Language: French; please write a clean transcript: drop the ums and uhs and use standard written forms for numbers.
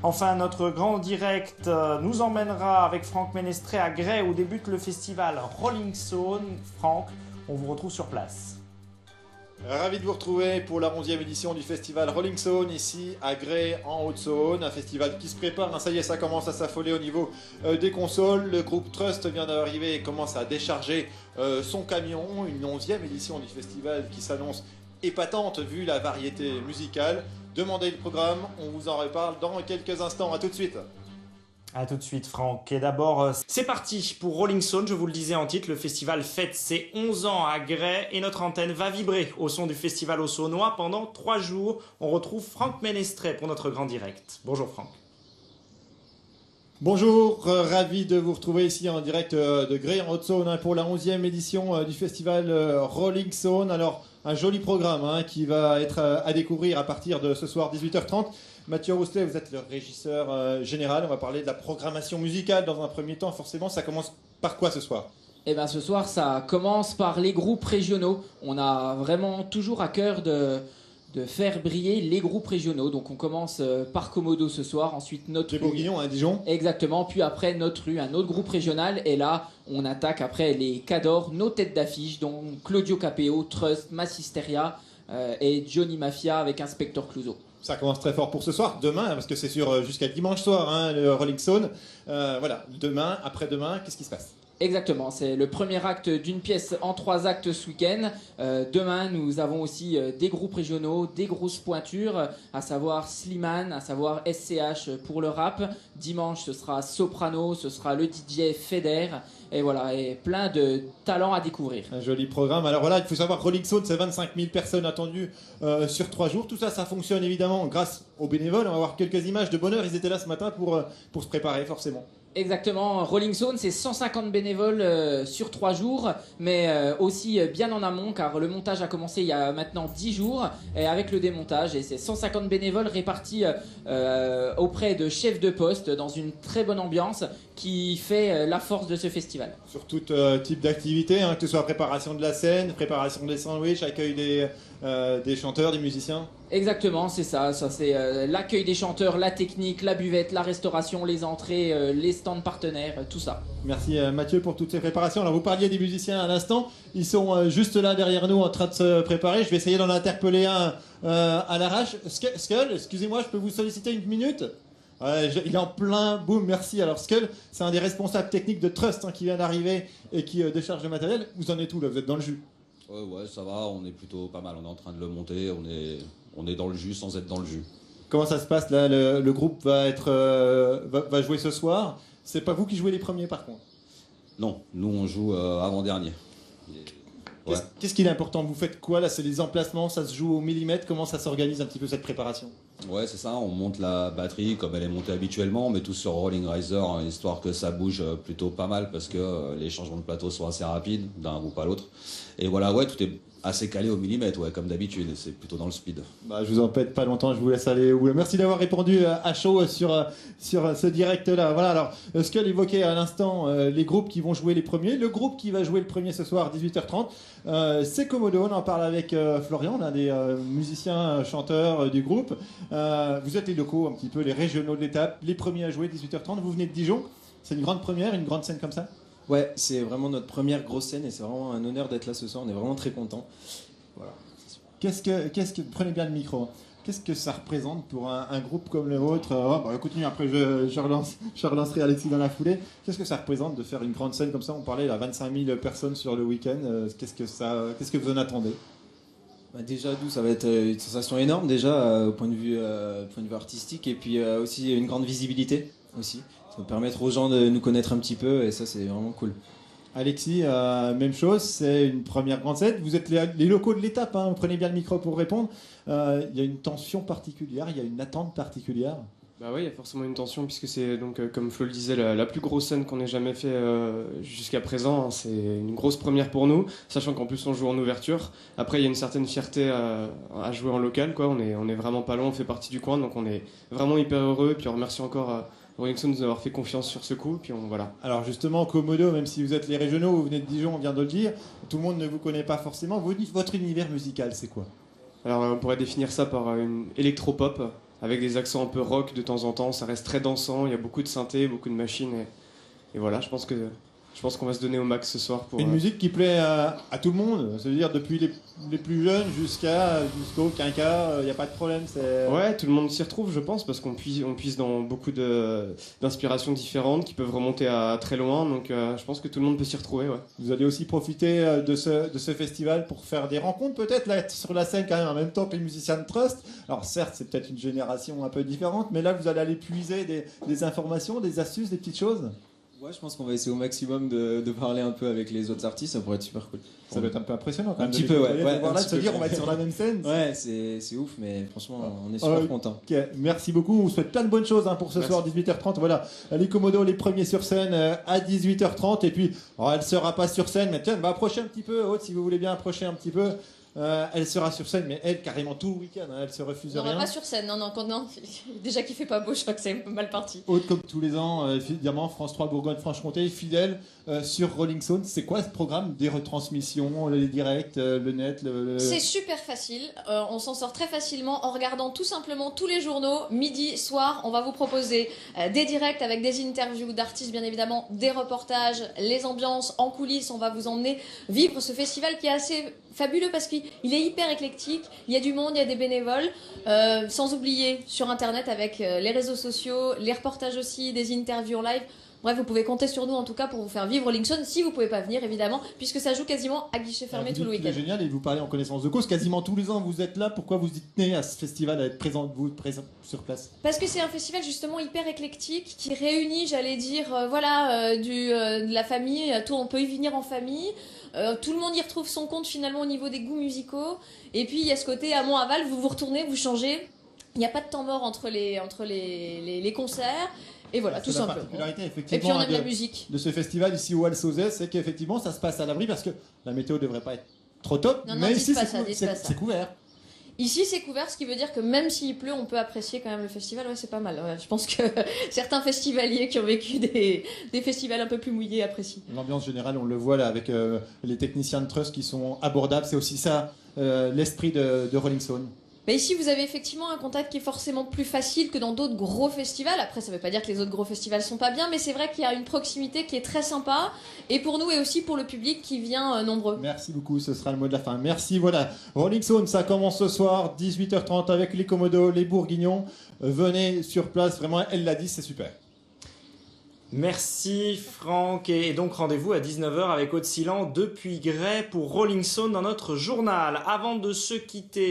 Enfin, notre grand direct nous emmènera avec Franck Ménestré à Gray où débute le festival Rolling Stone. Franck, on vous retrouve sur place. Ravi de vous retrouver pour la 11e édition du festival Rolling Stone ici à Gray en Haute-Saône, un festival qui se prépare, ça y est, ça commence à s'affoler au niveau des consoles. Le groupe Trust vient d'arriver et commence à décharger son camion, une 11e édition du festival qui s'annonce épatante vu la variété musicale. Demandez le programme, on vous en reparle dans quelques instants, à tout de suite. A tout de suite Franck. Et d'abord, c'est parti pour Rolling Stone, je vous le disais en titre, le festival fête ses 11 ans à Gray et notre antenne va vibrer au son du festival au Saunois pendant 3 jours. On retrouve Franck Ménestré pour notre grand direct. Bonjour Franck. Bonjour, ravi de vous retrouver ici en direct de Gray en Haute-Saône pour la 11e édition du festival Rolling Stone. Alors, un joli programme qui va être à découvrir à partir de ce soir 18h30. Mathieu Rousselet, vous êtes le régisseur général. On va parler de la programmation musicale dans un premier temps. Forcément, ça commence par quoi ce soir ? Eh bien, ce soir, ça commence par les groupes régionaux. On a vraiment toujours à cœur de faire briller les groupes régionaux. Donc on commence par Komodo ce soir, ensuite notre rue. Les Bourguignons à Dijon. Exactement, puis après notre rue, un autre groupe régional. Et là, on attaque après les Cadors, nos têtes d'affiche, dont Claudio Capéo, Trust, Massisteria et Johnny Mafia avec Inspector Clouseau. Ça commence très fort pour ce soir, demain, parce que c'est sur jusqu'à dimanche soir, le Rolling Stone. Voilà, demain, après-demain, qu'est-ce qui se passe ? Exactement, c'est le premier acte d'une pièce en 3 actes ce week-end. Demain, nous avons aussi des groupes régionaux, des grosses pointures, à savoir Slimane, à savoir SCH pour le rap. Dimanche, ce sera Soprano, ce sera le DJ Feder. Et voilà, et plein de talents à découvrir. Un joli programme. Alors voilà, il faut savoir que Rolling Stone, c'est 25 000 personnes attendues sur 3 jours. Tout ça, ça fonctionne évidemment grâce aux bénévoles. On va voir quelques images de bonheur. Ils étaient là ce matin pour se préparer forcément. Exactement, Rolling Stone, c'est 150 bénévoles sur 3 jours, mais aussi bien en amont, car le montage a commencé il y a maintenant 10 jours, et avec le démontage, et c'est 150 bénévoles répartis auprès de chefs de poste, dans une très bonne ambiance, qui fait la force de ce festival. Sur tout type d'activité, que ce soit préparation de la scène, préparation des sandwichs, accueil des chanteurs, des musiciens. Exactement, c'est ça c'est l'accueil des chanteurs, la technique, la buvette, la restauration, les entrées, les stands partenaires, tout ça. Merci Mathieu pour toutes ces préparations. Alors vous parliez des musiciens à l'instant, ils sont juste là derrière nous en train de se préparer. Je vais essayer d'en interpeller un à l'arrache. Skull, excusez-moi, je peux vous solliciter une minute ? Il est en plein boom, merci. Alors Skull, c'est un des responsables techniques de Trust qui vient d'arriver et qui décharge le matériel. Vous en êtes où là ? Vous êtes dans le jus ? Ouais, ça va, on est plutôt pas mal. On est en train de le monter, on est dans le jus sans être dans le jus. Comment ça se passe là ? Le groupe va jouer ce soir. C'est pas vous qui jouez les premiers par contre ? Non, nous on joue avant-dernier. Ouais. Qu'est-ce qu'il est important ? Vous faites quoi là ? C'est les emplacements, ça se joue au millimètre. Comment ça s'organise un petit peu cette préparation ? Ouais, c'est ça, on monte la batterie comme elle est montée habituellement, on met tout sur Rolling Riser, histoire que ça bouge plutôt pas mal parce que les changements de plateau sont assez rapides d'un groupe à l'autre. Et voilà, ouais, tout est assez calé au millimètre, ouais, comme d'habitude, c'est plutôt dans le speed. Bah, je vous empêche pas longtemps, je vous laisse aller. Merci d'avoir répondu à chaud sur ce direct-là. Voilà, alors, Skull évoquait à l'instant les groupes qui vont jouer les premiers. Le groupe qui va jouer le premier ce soir, 18h30, c'est Komodo. On en parle avec Florian, l'un des musiciens, chanteurs du groupe. Vous êtes les locaux, un petit peu les régionaux de l'étape, les premiers à jouer, 18h30. Vous venez de Dijon. C'est une grande première, une grande scène comme ça ? Ouais, c'est vraiment notre première grosse scène et c'est vraiment un honneur d'être là ce soir. On est vraiment très contents. Voilà. Prenez bien le micro. Qu'est-ce que ça représente pour un groupe comme le vôtre ? Continue, après je relancerai Alexis dans la foulée. Qu'est-ce que ça représente de faire une grande scène comme ça ? On parlait là, 25 000 personnes sur le week-end. Qu'est-ce que vous en attendez ? Déjà, ça va être une sensation énorme déjà au point de vue artistique et puis aussi une grande visibilité aussi. Ça va permettre aux gens de nous connaître un petit peu et ça c'est vraiment cool. Alexis, même chose, c'est une première grande scène. Vous êtes les locaux de l'étape, prenez bien le micro pour répondre. Il y a une tension particulière, il y a une attente particulière. Bah oui, il y a forcément une tension puisque c'est donc comme Flo le disait la plus grosse scène qu'on ait jamais fait jusqu'à présent. C'est une grosse première pour nous, sachant qu'en plus on joue en ouverture. Après il y a une certaine fierté à jouer en local, quoi. On est vraiment pas loin, on fait partie du coin, donc on est vraiment hyper heureux. Et puis on remercie encore Rolling Stone de nous avoir fait confiance sur ce coup. Puis voilà. Alors justement, Komodo, même si vous êtes les régionaux, vous venez de Dijon, on vient de le dire, tout le monde ne vous connaît pas forcément. Votre univers musical, c'est quoi ? Alors on pourrait définir ça par une électropop. avec des accents un peu rock de temps en temps. Ça reste très dansant, il y a beaucoup de synthé, beaucoup de machines. Et voilà, je pense qu'on va se donner au max ce soir pour... Une musique qui plaît à tout le monde, c'est-à-dire depuis les plus jeunes jusqu'au quinquas, il n'y a pas de problème. Ouais, tout le monde s'y retrouve, je pense, parce qu'on puise dans beaucoup d'inspirations différentes qui peuvent remonter à très loin, donc je pense que tout le monde peut s'y retrouver. Ouais. Vous allez aussi profiter de ce festival pour faire des rencontres, peut-être là, sur la scène quand même en même temps que les musiciens de Trust. Alors certes, c'est peut-être une génération un peu différente, mais là vous allez aller puiser des informations, des astuces, des petites choses. Ouais, je pense qu'on va essayer au maximum de parler un peu avec les autres artistes, ça pourrait être super cool. Ça doit être un peu impressionnant quand même. Un petit peu, ouais. De voir là, de se dire on va être sur la même scène. Ouais, c'est ouf, mais franchement, on est super contents. Ok, merci beaucoup. On vous souhaite plein de bonnes choses pour ce soir, 18h30. Voilà, les Commodos, les premiers sur scène à 18h30. Et puis, elle ne sera pas sur scène, mais tiens, on va approcher un petit peu, Aude, si vous voulez bien approcher un petit peu. Elle sera sur scène, mais elle, carrément tout le week-end, elle se refuse non, rien. Pas sur scène, non. Déjà qu'il fait pas beau, je crois que c'est mal parti. Aude, comme tous les ans, évidemment, France 3 Bourgogne-Franche-Comté, fidèle sur Rolling Stone. C'est quoi ce programme? Des retransmissions, les directs, le net C'est super facile. On s'en sort très facilement en regardant tout simplement tous les journaux. Midi, soir, on va vous proposer des directs avec des interviews d'artistes, bien évidemment, des reportages, les ambiances en coulisses. On va vous emmener vivre ce festival qui est assez fabuleux parce qu'il est hyper éclectique. Il y a du monde, il y a des bénévoles. Sans oublier sur Internet avec les réseaux sociaux, les reportages aussi, des interviews en live. Bref, vous pouvez compter sur nous en tout cas pour vous faire vivre Rolling Stone si vous pouvez pas venir évidemment, puisque ça joue quasiment à guichet fermé tout le week-end. C'est génial et vous parlez en connaissance de cause. Quasiment tous les ans vous êtes là. Pourquoi vous y tenez à ce festival, à être présent sur place? Parce que c'est un festival justement hyper éclectique qui réunit, j'allais dire, de la famille. On peut y venir en famille. Tout le monde y retrouve son compte finalement au niveau des goûts musicaux. Et puis il y a ce côté amont-aval, vous vous retournez, vous changez. Il n'y a pas de temps mort entre les concerts. Et voilà, tout simplement. Et puis on aime la musique. De ce festival ici au Alsauzet, c'est qu'effectivement ça se passe à l'abri parce que la météo devrait pas être trop top. Non, mais ici c'est couvert. Ici c'est couvert, ce qui veut dire que même s'il pleut, on peut apprécier quand même le festival. Ouais, c'est pas mal. Ouais, je pense que certains festivaliers qui ont vécu des festivals un peu plus mouillés apprécient. L'ambiance générale, on le voit là avec les techniciens de Trust qui sont abordables. C'est aussi ça l'esprit de Rolling Stone. Bah ici, vous avez effectivement un contact qui est forcément plus facile que dans d'autres gros festivals. Après, ça ne veut pas dire que les autres gros festivals sont pas bien, mais c'est vrai qu'il y a une proximité qui est très sympa, et pour nous et aussi pour le public qui vient nombreux. Merci beaucoup, ce sera le mot de la fin. Merci, voilà. Rolling Stone, ça commence ce soir, 18h30 avec les Commodos, les Bourguignons. Venez sur place, vraiment, elle l'a dit, c'est super. Merci Franck, et donc rendez-vous à 19h avec Aude Silan depuis Gray pour Rolling Stone dans notre journal. Avant de se quitter,